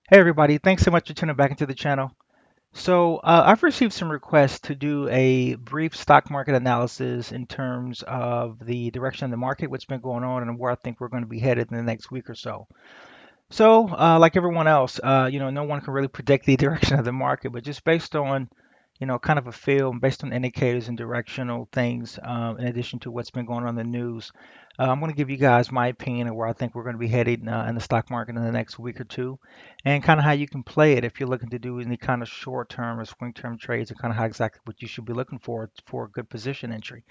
Hey everybody, thanks so much for tuning back into the channel. I've received some requests to do a brief stock market analysis in terms of the direction of the market, what's been going on, and where I think we're going to be headed in the next week or so. Like everyone else, no one can really predict the direction of the market, but just based on, kind of a feel, and based on indicators and directional things, in addition to what's been going on in the news, I'm going to give you guys my opinion of where I think we're going to be headed in the stock market in the next week or two, and kind of how you can play it if you're looking to do any kind of short-term or swing-term trades, and kind of how exactly what you should be looking for a good position entry.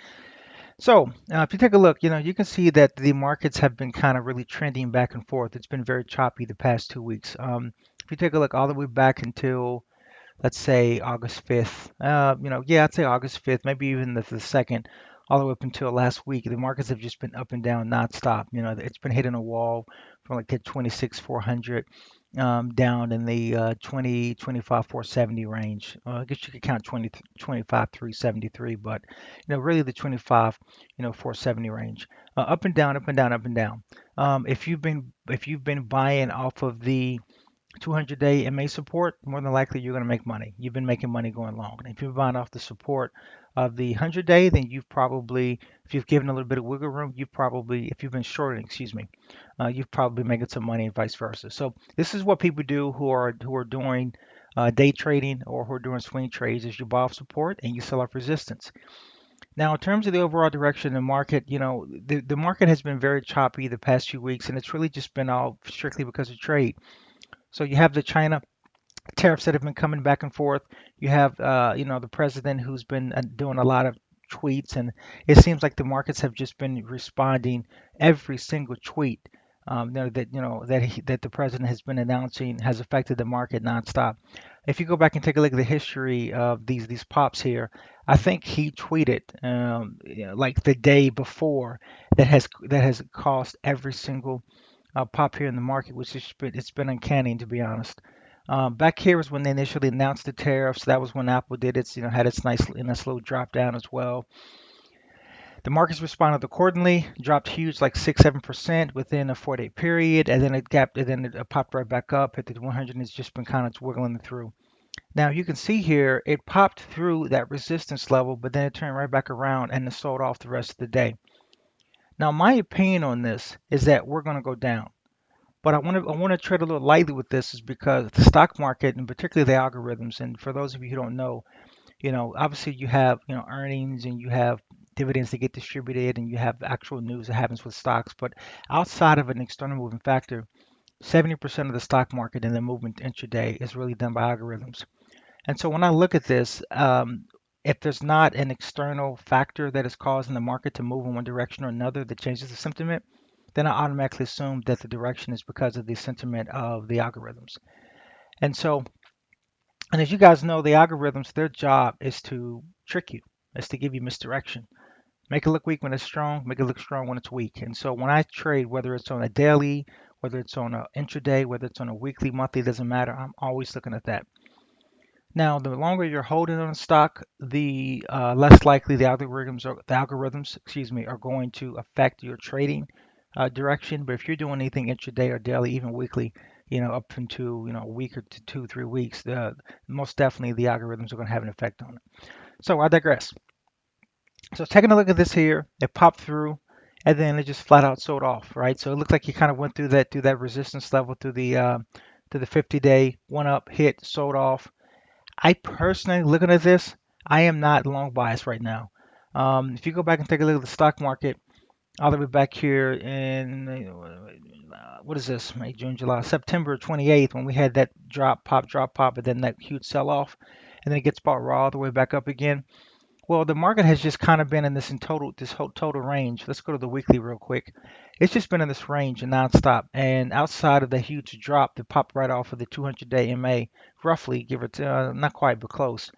If you take a look, you can see that the markets have been kind of really trending back and forth. It's been very choppy the past 2 weeks. If you take a look all the way back until, let's say, August 5th, yeah, I'd say August 5th, maybe even the 2nd, all the way up until last week, the markets have just been up and down nonstop. It's been hitting a wall from like the 26, 400 down in the 20, 25, 470 range. I guess you could count 20, 25, 373, but really the 25, 470 range. Up and down, up and down, up and down. If you've been buying off of the 200-day MA support, more than likely you're going to make money. You've been making money going long. And if you're buying off the support of the 100-day, then if you've given a little bit of wiggle room, if you've been shorting, excuse me, you've probably making some money and vice versa. So this is what people do who are doing day trading or who are doing swing trades: is you buy off support and you sell off resistance. Now, in terms of the overall direction of the market, the market has been very choppy the past few weeks, and it's really just been all strictly because of trade. So you have the China tariffs that have been coming back and forth. You have, the president who's been doing a lot of tweets, and it seems like the markets have just been responding every single tweet. That the president has been announcing has affected the market nonstop. If you go back and take a look at the history of these pops here, I think he tweeted like the day before that has caused every single pop here in the market, which is it's been uncanny to be honest. Back here was when they initially announced the tariffs. That was when Apple did its, had its nice in a slow drop down as well. The markets responded accordingly, dropped huge, like 6, 7% within a 4-day period, and then it gapped, and then it popped right back up. Hit the 100, and it's just been kind of wiggling through. Now you can see here, it popped through that resistance level, but then it turned right back around and it sold off the rest of the day. Now my opinion on this is that we're going to go down. But I want to tread a little lightly with this is because the stock market and particularly the algorithms. And for those of you who don't know, obviously you have earnings and you have dividends that get distributed and you have actual news that happens with stocks. But outside of an external moving factor, 70% of the stock market and the movement intraday is really done by algorithms. And so when I look at this, if there's not an external factor that is causing the market to move in one direction or another that changes the sentiment, then I automatically assume that the direction is because of the sentiment of the algorithms. And so, and as you guys know, the algorithms, their job is to trick you, is to give you misdirection. Make it look weak when it's strong, make it look strong when it's weak. And so when I trade, whether it's on a daily, whether it's on an intraday, whether it's on a weekly, monthly, doesn't matter. I'm always looking at that. Now, the longer you're holding on a stock, the less likely the algorithms, excuse me, are going to affect your trading direction. But if you're doing anything intraday or daily, even weekly, up into a week or 2, 3 weeks, most definitely the algorithms are going to have an effect on it. So I digress. So taking a look at this here, it popped through, and then it just flat out sold off, right? So it looks like you kind of went through that resistance level to the 50-day, went up, hit, sold off. I personally, looking at this, I am not long biased right now. If you go back and take a look at the stock market, all the way back here in what is this? May, June, July, September 28th, when we had that drop, pop, and then that huge sell off, and then it gets bought raw all the way back up again. Well, the market has just kind of been in this whole total range. Let's go to the weekly real quick. It's just been in this range and nonstop. And outside of the huge drop that popped right off of the 200-day MA, roughly, give it not quite, but close,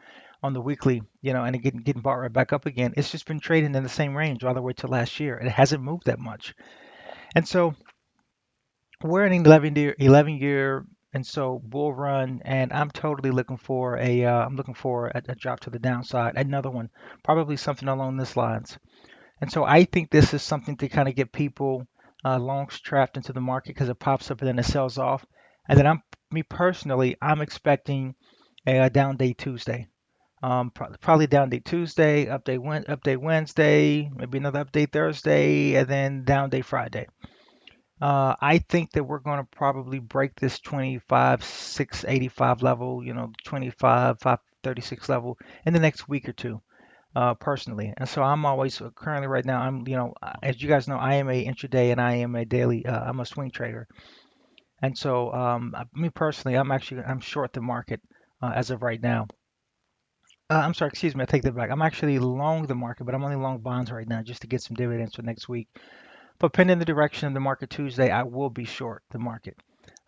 on the weekly, and it getting bought right back up again. It's just been trading in the same range all the way to last year. It hasn't moved that much. And so we're in an 11 year and so bull run, and I'm totally looking for a drop to the downside, another one, probably something along this lines. And so I think this is something to kind of get people longs trapped into the market because it pops up and then it sells off, and then I'm me personally, I'm expecting a down day Tuesday. Probably down day Tuesday, update Wednesday, maybe another update Thursday, and then down day Friday. I think that we're going to probably break this 25 685 level, 25 536 level in the next week or two, personally. And so I'm always currently right now, as you guys know, I am a intraday and I am a daily, I'm a swing trader. And so, me personally, I'm short the market as of right now. I'm sorry, excuse me, I take that back. I'm actually long the market, but I'm only long bonds right now just to get some dividends for next week. But pending the direction of the market Tuesday, I will be short the market.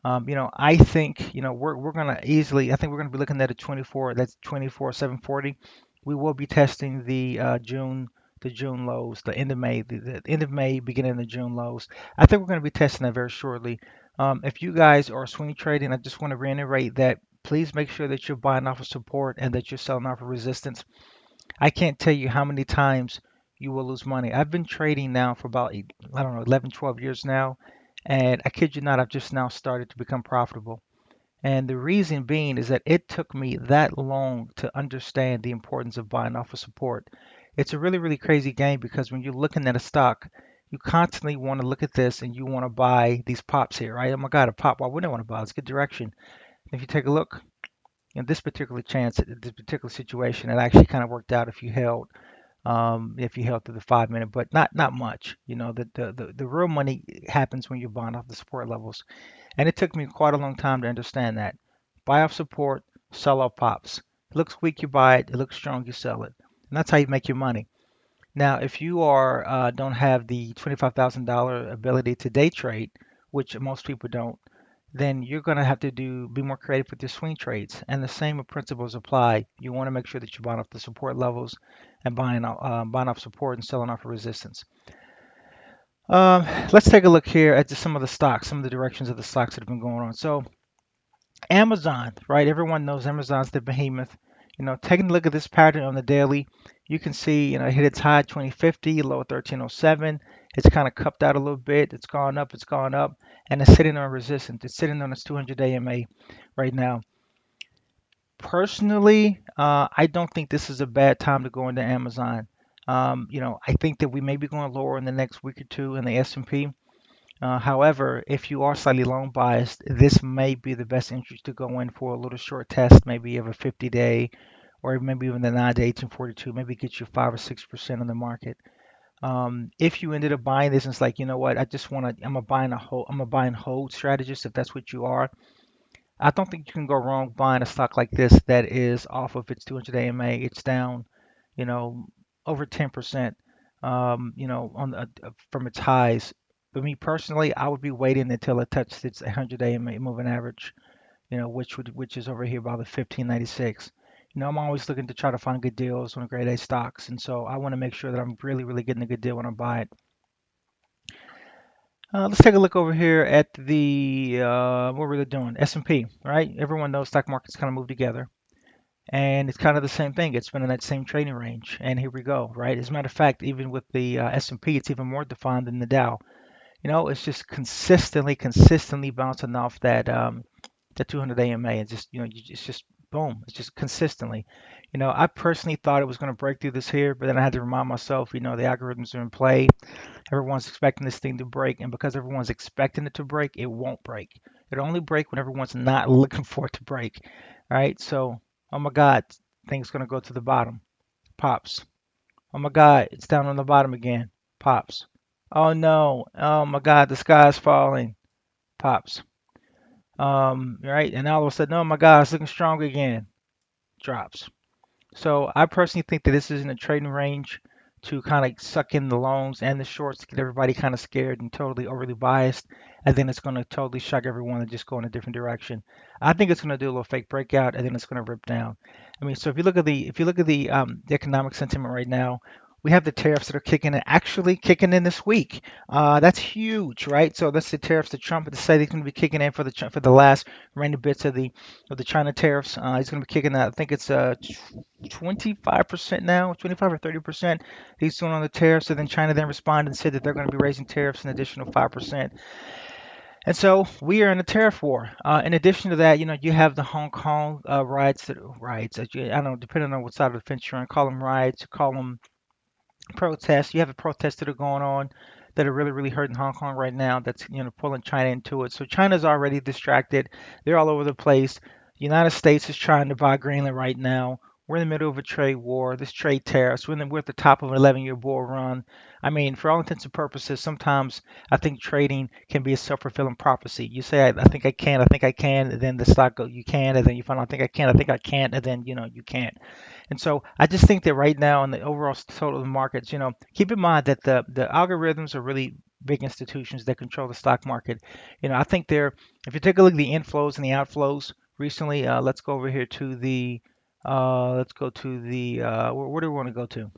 I think, we're gonna easily. I think we're gonna be looking at a 24. That's 24 740. We will be testing the June lows, the end of May, the end of May, beginning of the June lows. I think we're gonna be testing that very shortly. If you guys are swing trading, I just want to reiterate that please make sure that you're buying off of support and that you're selling off of resistance. I can't tell you how many times you will lose money. I've been trading now for about, I don't know, 11, 12 years now. And I kid you not, I've just now started to become profitable. And the reason being is that it took me that long to understand the importance of buying off of support. It's a really, really crazy game because when you're looking at a stock, you constantly want to look at this and you want to buy these pops here, right? Oh my God, a pop. Why wouldn't I want to buy? It's good direction. If you take a look, in this particular chance, this particular situation, it actually kind of worked out if you held through the 5 minute, but not much. The real money happens when you're buying off the support levels. And it took me quite a long time to understand that. Buy off support, sell off pops. It looks weak, you buy it. It looks strong, you sell it. And that's how you make your money. Now, if you don't have the $25,000 ability to day trade, which most people don't, then you're going to have to be more creative with your swing trades. And the same principles apply. You want to make sure that you're buying off the support levels and buying off support and selling off resistance. Let's take a look here at just some of the stocks, some of the directions of the stocks that have been going on. So Amazon, right? Everyone knows Amazon's the behemoth. Taking a look at this pattern on the daily, you can see, it hit its high 2050, low 1307. It's kind of cupped out a little bit. It's gone up, and it's sitting on resistance. It's sitting on its 200-day MA right now. Personally, I don't think this is a bad time to go into Amazon. I think that we may be going lower in the next week or two in the S&P. However, if you are slightly long biased, this may be the best entry to go in for a little short test, maybe of a 50-day or maybe even the 9 to 1842, maybe get you 5 or 6% on the market. If you ended up buying this and it's like, you know what, I'm a buy and hold strategist if that's what you are. I don't think you can go wrong buying a stock like this that is off of its 200 AMA. It's down, you know, over 10%, from its highs. But me personally, I would be waiting until it touches its 100 AMA moving average, which is over here by the 1596. I'm always looking to try to find good deals on grade A stocks, and so I want to make sure that I'm really, really getting a good deal when I buy it. Let's take a look over here at the what we're doing. S&P, right? Everyone knows stock markets kind of move together, and it's kind of the same thing. It's been in that same trading range, and here we go, right? As a matter of fact, even with the S&P, it's even more defined than the Dow. It's just consistently bouncing off the 200 AMA, and just it's just boom, it's just consistently. I personally thought it was going to break through this here, but then I had to remind myself, the algorithms are in play. Everyone's expecting this thing to break, and because everyone's expecting it to break, it won't break. It'll only break when everyone's not looking for it to break. All right, so oh my God, thing's gonna go to the bottom. Pops. Oh my God, it's down on the bottom again. Pops. Oh no. Oh my God, the sky's falling. Pops. Right, and all of a sudden, oh my God, it's looking strong again. Drops. So I personally think that this is in a trading range to kind of suck in the longs and the shorts to get everybody kind of scared and totally overly biased, and then it's going to totally shock everyone and just go in a different direction. I think it's going to do a little fake breakout and then it's going to rip down. I mean, so if you look at the economic sentiment right now, we have the tariffs that are actually kicking in this week. That's huge, right? So that's the tariffs that Trump has said he's going to be kicking in for the last remaining bits of the China tariffs. He's going to be kicking that. I think it's 25% now, 25 or 30%. He's doing on the tariffs, and then China then responded and said that they're going to be raising tariffs an additional 5%. And so we are in a tariff war. In addition to that, you have the Hong Kong riots. I don't know, depending on what side of the fence you're on, call them riots, call them protests. You have the protests that are going on that are really, really hurting Hong Kong right now. That's pulling China into it. So China's already distracted. They're all over the place. The United States is trying to buy Greenland right now. We're in the middle of a trade war. This trade tariffs. We're at the top of an 11-year bull run. I mean, for all intents and purposes, sometimes I think trading can be a self-fulfilling prophecy. You say, I think I can, and then the stock goes, you can, and then you find out, I think I can't, and then you can't. And so I just think that right now in the overall total of the markets, keep in mind that the algorithms are really big institutions that control the stock market. I think if you take a look at the inflows and the outflows recently, let's go over here to let's go to where do we want to go to?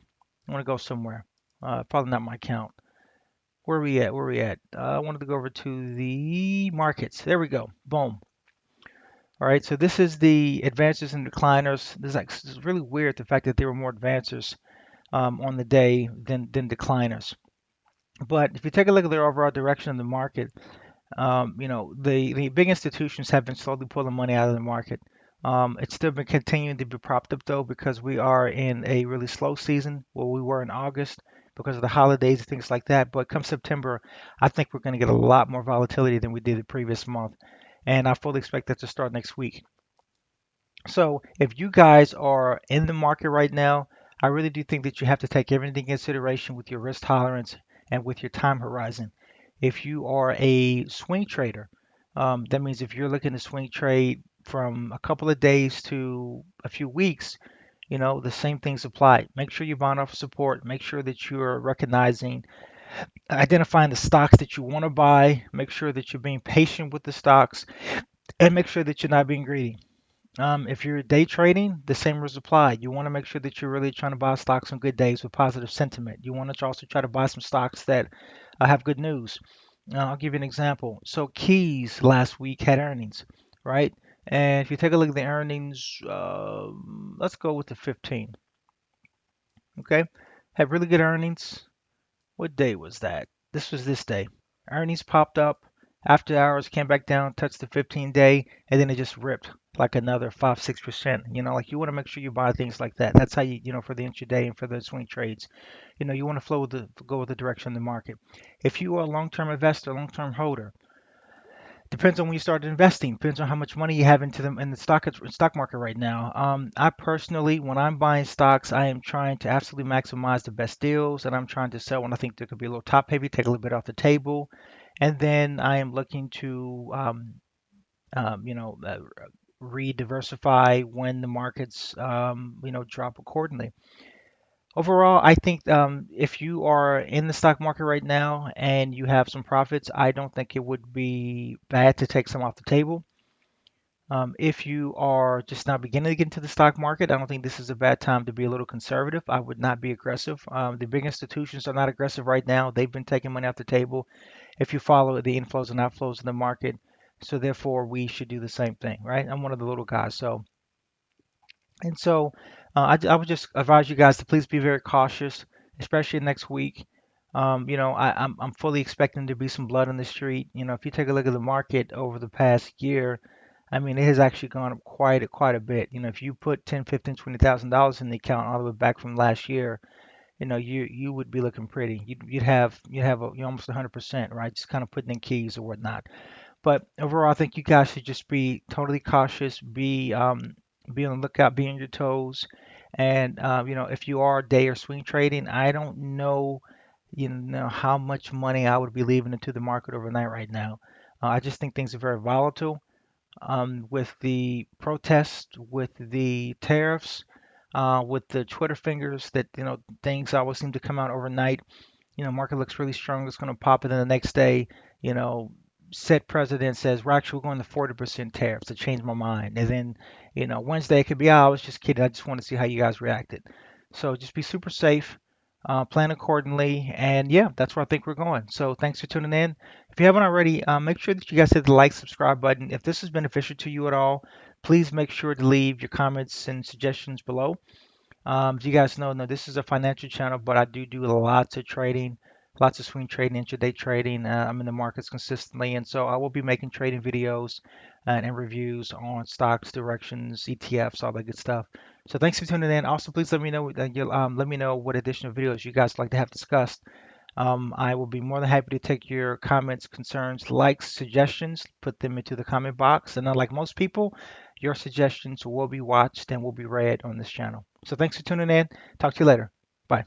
I want to go somewhere. Probably not my account. Where are we at? Where are we at? I wanted to go over to the markets. There we go. Boom. All right, so this is the advances and decliners. This is really weird, the fact that there were more advancers on the day than decliners. But if you take a look at the overall direction of the market, the big institutions have been slowly pulling money out of the market. It's still been continuing to be propped up though because we are in a really slow season where we were in August because of the holidays and things like that. But come September, I think we're going to get a lot more volatility than we did the previous month. And I fully expect that to start next week. So if you guys are in the market right now, I really do think that you have to take everything into consideration with your risk tolerance and with your time horizon. If you are a swing trader, that means if you're looking to swing trade from a couple of days to a few weeks, the same things apply. Make sure you're buying off support. Make sure that you're recognizing, identifying the stocks that you want to buy. Make sure that you're being patient with the stocks, and make sure that you're not being greedy. If you're day trading, the same rules apply. You want to make sure that you're really trying to buy stocks on good days with positive sentiment. You want to also try to buy some stocks that have good news. I'll give you an example. So Keys last week had earnings, right? And if you take a look at the earnings, let's go with the 15. Okay, had really good earnings. What day was that? This was this day. Earnings popped up after hours, came back down, touched the 15-day, and then it just ripped like another 5, 6%. Like you want to make sure you buy things like that. That's how for the intraday and for the swing trades, you want to go with the direction of the market. If you are a long-term investor, long-term holder, depends on when you start investing. Depends on how much money you have into them in the stock market right now. I personally, when I'm buying stocks, I am trying to absolutely maximize the best deals, and I'm trying to sell when I think there could be a little top heavy, take a little bit off the table, and then I am looking to um, you know uh, re-diversify when the markets drop accordingly. Overall, I think if you are in the stock market right now and you have some profits, I don't think it would be bad to take some off the table. If you are just now beginning to get into the stock market, I don't think this is a bad time to be a little conservative. I would not be aggressive. The big institutions are not aggressive right now. They've been taking money off the table. If you follow the inflows and outflows in the market, so therefore we should do the same thing, right? I'm one of the little guys, so I would just advise you guys to please be very cautious, especially next week. I'm fully expecting there to be some blood on the street. If you take a look at the market over the past year, I mean, it has actually gone up quite a bit. If you put 10, 15, $20,000 in the account all the way back from last year, you would be looking pretty. You'd almost 100%, right? Just kind of putting in keys or whatnot. But overall, I think you guys should just be totally cautious, be on the lookout, be on your toes, and if you are day or swing trading, I don't know, how much money I would be leaving into the market overnight right now. I just think things are very volatile. With the protests, with the tariffs, with the Twitter fingers that things always seem to come out overnight. Market looks really strong. It's going to pop, and then the next day, you know, said president says we're actually going to 40% tariffs to change my mind. And then, Wednesday it could be, oh, I was just kidding. I just want to see how you guys reacted. So just be super safe, plan accordingly, and yeah, that's where I think we're going. So thanks for tuning in. If you haven't already, make sure that you guys hit the like, subscribe button. If this is beneficial to you at all, please make sure to leave your comments and suggestions below. As you guys know, no, this is a financial channel, but I do lots of trading. lots of swing trading, intraday trading. I'm in the markets consistently, and so I will be making trading videos and reviews on stocks, directions, ETFs, all that good stuff. So thanks for tuning in. Also, please let me know let me know what additional videos you guys like to have discussed. I will be more than happy to take your comments, concerns, likes, suggestions, put them into the comment box. And unlike most people, your suggestions will be watched and will be read on this channel. So thanks for tuning in. Talk to you later. Bye.